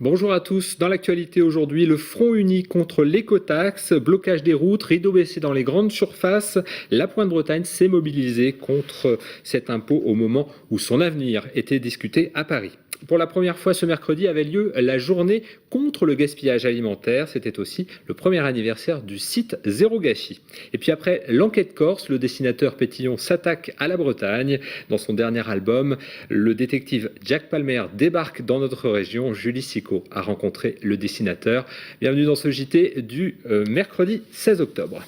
Bonjour à tous. Dans l'actualité aujourd'hui, le front uni contre l'écotaxe, blocage des routes, rideau baissé dans les grandes surfaces. La Pointe-Bretagne s'est mobilisée contre cet impôt au moment où son avenir était discuté à Paris. Pour la première fois ce mercredi avait lieu la journée contre le gaspillage alimentaire. C'était aussi le premier anniversaire du site Zéro Gâchis. Et puis après l'enquête corse, le dessinateur Pétillon s'attaque à la Bretagne. Dans son dernier album, le détective Jack Palmer débarque dans notre région. Julie Sicot a rencontré le dessinateur. Bienvenue dans ce JT du mercredi 16 octobre.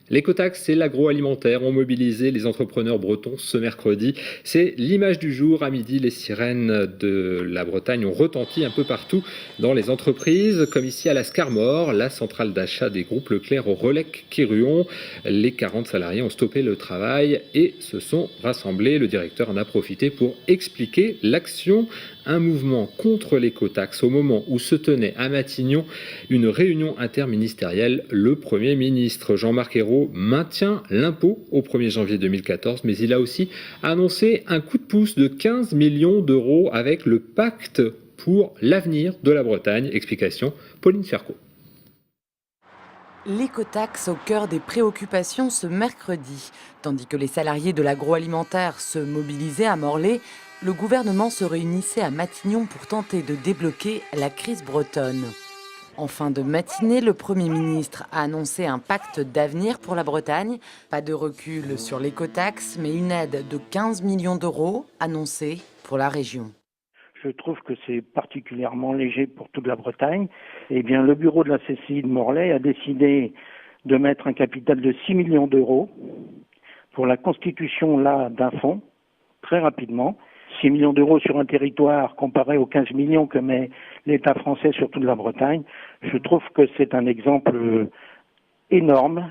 L'écotaxe et l'agroalimentaire ont mobilisé les entrepreneurs bretons ce mercredi. C'est l'image du jour. À midi, les sirènes de la Bretagne ont retenti un peu partout dans les entreprises, comme ici à la Scarmore, la centrale d'achat des groupes Leclerc au Relecq-Quirion. Les 40 salariés ont stoppé le travail et se sont rassemblés. Le directeur en a profité pour expliquer l'action. Un mouvement contre l'écotaxe au moment où se tenait à Matignon une réunion interministérielle. Le Premier ministre Jean-Marc Ayrault maintient l'impôt au 1er janvier 2014, mais il a aussi annoncé un coup de pouce de 15 millions d'euros avec le pacte pour l'avenir de la Bretagne. Explication, Pauline Ferco. L'écotaxe au cœur des préoccupations ce mercredi. Tandis que les salariés de l'agroalimentaire se mobilisaient à Morlaix, le gouvernement se réunissait à Matignon pour tenter de débloquer la crise bretonne. En fin de matinée, le Premier ministre a annoncé un pacte d'avenir pour la Bretagne. Pas de recul sur l'écotaxe, mais une aide de 15 millions d'euros annoncée pour la région. Je trouve que c'est particulièrement léger pour toute la Bretagne. Eh bien, le bureau de la CCI de Morlaix a décidé de mettre un capital de 6 millions d'euros pour la constitution là d'un fonds, très rapidement. 6 millions d'euros sur un territoire comparé aux 15 millions que met l'État français sur toute la Bretagne, je trouve que c'est un exemple énorme.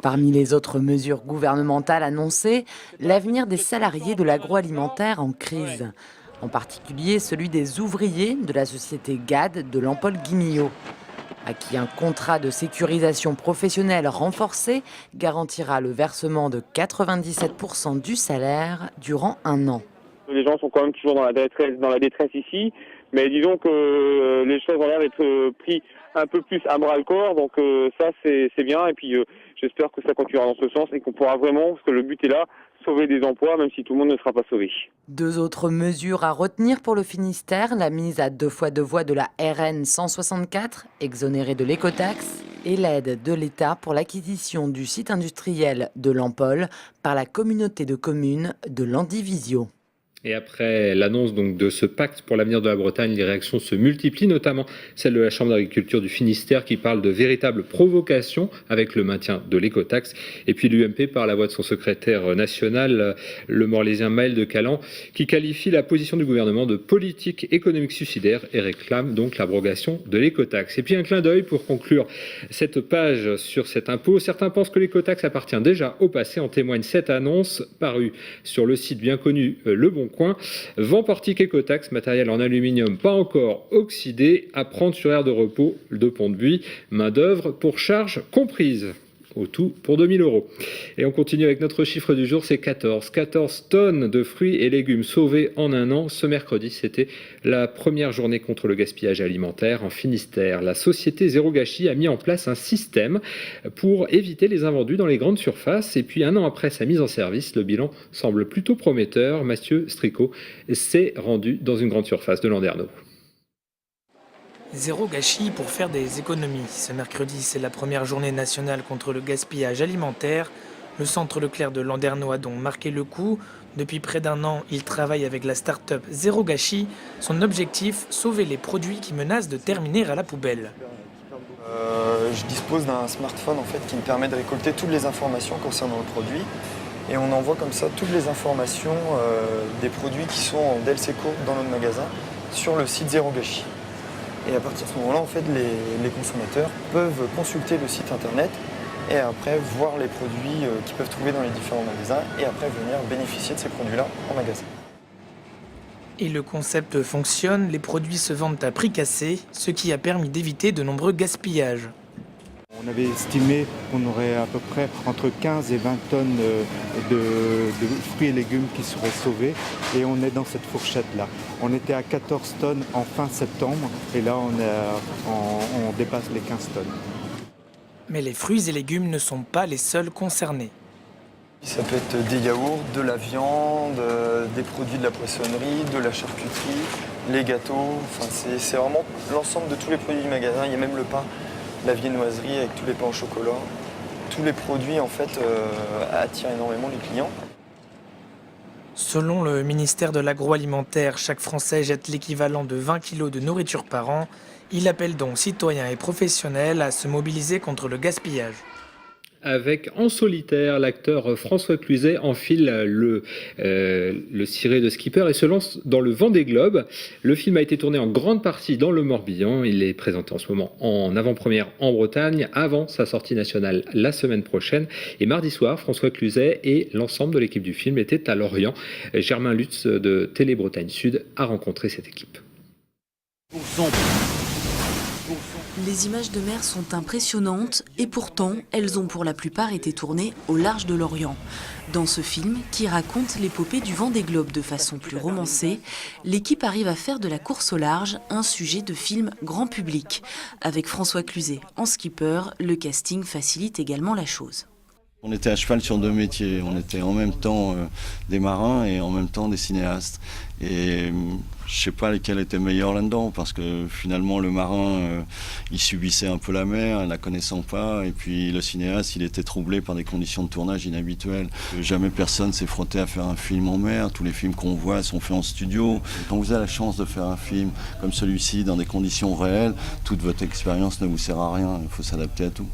Parmi les autres mesures gouvernementales annoncées, l'avenir des salariés de l'agroalimentaire en crise. En particulier celui des ouvriers de la société GAD de Lampol-Guimillot, à qui un contrat de sécurisation professionnelle renforcé garantira le versement de 97% du salaire durant un an. Les gens sont quand même toujours dans la détresse ici, mais disons que les choses ont l'air d'être pris un peu plus à bras-le-corps, donc ça c'est bien, et puis j'espère que ça continuera dans ce sens et qu'on pourra vraiment, parce que le but est là, sauver des emplois, même si tout le monde ne sera pas sauvé. Deux autres mesures à retenir pour le Finistère, la mise à 2 fois 2 voies de la RN 164, exonérée de l'écotaxe, et l'aide de l'État pour l'acquisition du site industriel de Lampol par la communauté de communes de Landivisio. Et après l'annonce donc de ce pacte pour l'avenir de la Bretagne, les réactions se multiplient, notamment celle de la Chambre d'agriculture du Finistère qui parle de véritable provocation avec le maintien de l'écotaxe. Et puis l'UMP par la voix de son secrétaire national, le Morlaisien Maël de Calan, qui qualifie la position du gouvernement de politique économique suicidaire et réclame donc l'abrogation de l'écotaxe. Et puis un clin d'œil pour conclure cette page sur cet impôt. Certains pensent que l'écotaxe appartient déjà au passé. En témoigne cette annonce parue sur le site bien connu Le Bon Coin. Vent portique écotaxe, matériel en aluminium pas encore oxydé, à prendre sur aire de repos de Pont-de-Buis, main d'œuvre pour charge comprise. Au tout pour 2 000 euros. Et on continue avec notre chiffre du jour, c'est 14. 14 tonnes de fruits et légumes sauvés en un an. Ce mercredi, c'était la première journée contre le gaspillage alimentaire en Finistère. La société Zéro Gâchis a mis en place un système pour éviter les invendus dans les grandes surfaces. Et puis un an après sa mise en service, le bilan semble plutôt prometteur. Mathieu Stricot s'est rendu dans une grande surface de Landerneau. Zéro gâchis pour faire des économies. Ce mercredi, c'est la première journée nationale contre le gaspillage alimentaire. Le centre Leclerc de Landerneau a donc marqué le coup. Depuis près d'un an, il travaille avec la start-up Zéro Gâchis. Son objectif, sauver les produits qui menacent de terminer à la poubelle. Je dispose d'un smartphone qui me permet de récolter toutes les informations concernant le produit. Et on envoie comme ça toutes les informations des produits qui sont en Delseco dans notre magasin sur le site Zéro Gâchis. Et à partir de ce moment-là, les consommateurs peuvent consulter le site internet et après voir les produits qu'ils peuvent trouver dans les différents magasins et après venir bénéficier de ces produits-là en magasin. Et le concept fonctionne, les produits se vendent à prix cassé, ce qui a permis d'éviter de nombreux gaspillages. On avait estimé qu'on aurait à peu près entre 15 et 20 tonnes de fruits et légumes qui seraient sauvés et on est dans cette fourchette-là. On était à 14 tonnes en fin septembre et là on dépasse les 15 tonnes. Mais les fruits et légumes ne sont pas les seuls concernés. Ça peut être des yaourts, de la viande, des produits de la poissonnerie, de la charcuterie, les gâteaux. Enfin, c'est vraiment l'ensemble de tous les produits du magasin. Il y a même le pain, la viennoiserie avec tous les pains au chocolat. Tous les produits en fait attirent énormément les clients. Selon le ministère de l'Agroalimentaire, chaque Français jette l'équivalent de 20 kg de nourriture par an. Il appelle donc citoyens et professionnels à se mobiliser contre le gaspillage. Avec En solitaire, l'acteur François Cluzet enfile le ciré de skipper et se lance dans le Vendée Globe. Le film a été tourné en grande partie dans le Morbihan. Il est présenté en ce moment en avant-première en Bretagne, avant sa sortie nationale la semaine prochaine. Et mardi soir, François Cluzet et l'ensemble de l'équipe du film étaient à Lorient. Germain Lutz de Télé Bretagne Sud a rencontré cette équipe. Les images de mer sont impressionnantes et pourtant, elles ont pour la plupart été tournées au large de l'Orient. Dans ce film, qui raconte l'épopée du Vendée Globe de façon plus romancée, l'équipe arrive à faire de la course au large un sujet de film grand public. Avec François Cluzet en skipper, le casting facilite également la chose. On était à cheval sur deux métiers, on était en même temps des marins et en même temps des cinéastes. Et je sais pas lesquels étaient meilleurs là-dedans, parce que finalement le marin, il subissait un peu la mer, ne la connaissant pas, et puis le cinéaste, il était troublé par des conditions de tournage inhabituelles. Jamais personne s'est frotté à faire un film en mer, tous les films qu'on voit sont faits en studio. Quand vous avez la chance de faire un film comme celui-ci dans des conditions réelles, toute votre expérience ne vous sert à rien, il faut s'adapter à tout.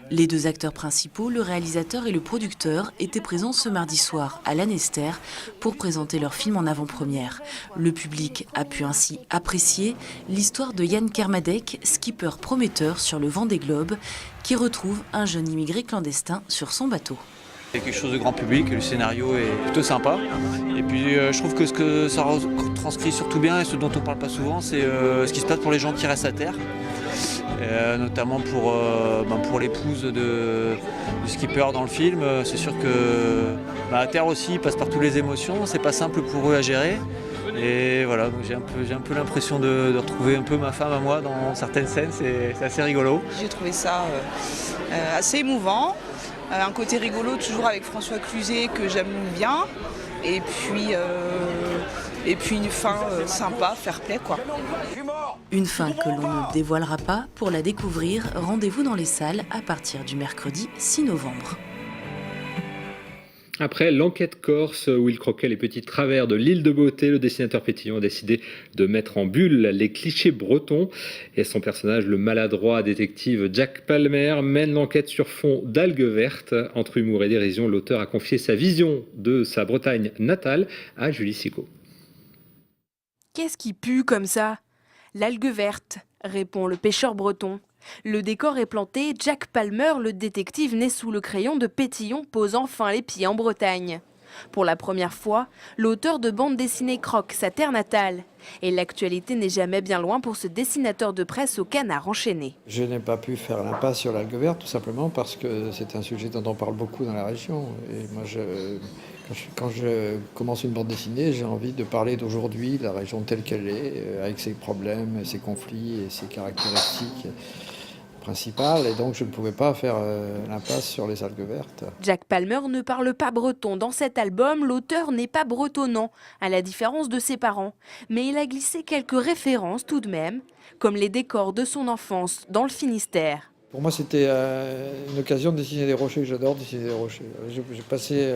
Les deux acteurs principaux, le réalisateur et le producteur, étaient présents ce mardi soir à l'Annester pour présenter leur film en avant-première. Le public a pu ainsi apprécier l'histoire de Yann Kermadec, skipper prometteur sur le Vendée Globe, qui retrouve un jeune immigré clandestin sur son bateau. C'est quelque chose de grand public, le scénario est plutôt sympa. Et puis je trouve que ce que ça retranscrit surtout bien et ce dont on ne parle pas souvent, c'est ce qui se passe pour les gens qui restent à terre. Notamment pour l'épouse du skipper dans le film. C'est sûr que à terre aussi, ils passent par toutes les émotions, c'est pas simple pour eux à gérer. Et voilà, donc j'ai un peu l'impression de retrouver un peu ma femme à moi dans certaines scènes, c'est assez rigolo. J'ai trouvé ça assez émouvant. Un côté rigolo toujours avec François Cluzet que j'aime bien. Et puis une fin sympa, fair-play quoi. Une fin que l'on ne dévoilera pas. Pour la découvrir, rendez-vous dans les salles à partir du mercredi 6 novembre. Après l'enquête corse où il croquait les petits travers de l'île de Beauté, le dessinateur Pétillon a décidé de mettre en bulle les clichés bretons. Et son personnage, le maladroit détective Jack Palmer, mène l'enquête sur fond d'algues vertes. Entre humour et dérision, l'auteur a confié sa vision de sa Bretagne natale à Julie Sicot. Qu'est-ce qui pue comme ça ? L'algue verte, répond le pêcheur breton. Le décor est planté, Jack Palmer, le détective né sous le crayon de Pétillon, pose enfin les pieds en Bretagne. Pour la première fois, l'auteur de bande dessinée croque sa terre natale. Et l'actualité n'est jamais bien loin pour ce dessinateur de presse au canard enchaîné. Je n'ai pas pu faire l'impasse sur l'algue verte, tout simplement parce que c'est un sujet dont on parle beaucoup dans la région. Et moi, quand je commence une bande dessinée, j'ai envie de parler d'aujourd'hui, de la région telle qu'elle est, avec ses problèmes, ses conflits et ses caractéristiques principales. Et donc, je ne pouvais pas faire l'impasse sur les algues vertes. Jack Palmer ne parle pas breton. Dans cet album, l'auteur n'est pas bretonnant, à la différence de ses parents. Mais il a glissé quelques références tout de même, comme les décors de son enfance dans le Finistère. Pour moi, c'était une occasion de dessiner des rochers. J'adore dessiner des rochers. J'ai passé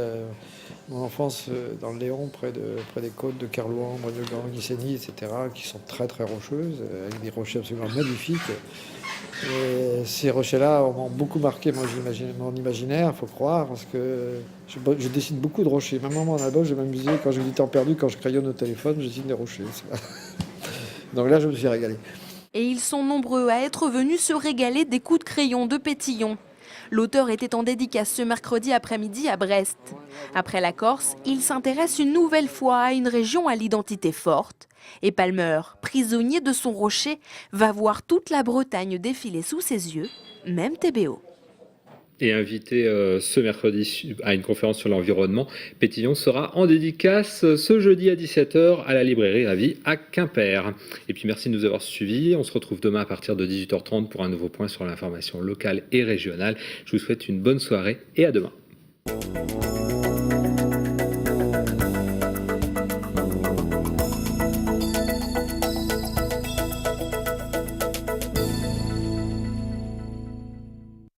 mon enfance dans le Léon, près des côtes de Kerlouan, de Gangisseni, etc., qui sont très très rocheuses, avec des rochers absolument magnifiques. Et ces rochers-là m'ont beaucoup marqué mon imaginaire, il faut croire, parce que je dessine beaucoup de rochers. Même dans mon album, je m'amusais quand j'ai du temps perdu, quand je crayonne au téléphone, je dessine des rochers. Donc là, je me suis régalé. Et ils sont nombreux à être venus se régaler des coups de crayon de Pétillon. L'auteur était en dédicace ce mercredi après-midi à Brest. Après la Corse, il s'intéresse une nouvelle fois à une région à l'identité forte. Et Palmer, prisonnier de son rocher, va voir toute la Bretagne défiler sous ses yeux, même TBO. Et invité ce mercredi à une conférence sur l'environnement, Pétillon sera en dédicace ce jeudi à 17h à la librairie Ravi à Quimper. Et puis merci de nous avoir suivis. On se retrouve demain à partir de 18h30 pour un nouveau point sur l'information locale et régionale. Je vous souhaite une bonne soirée et à demain.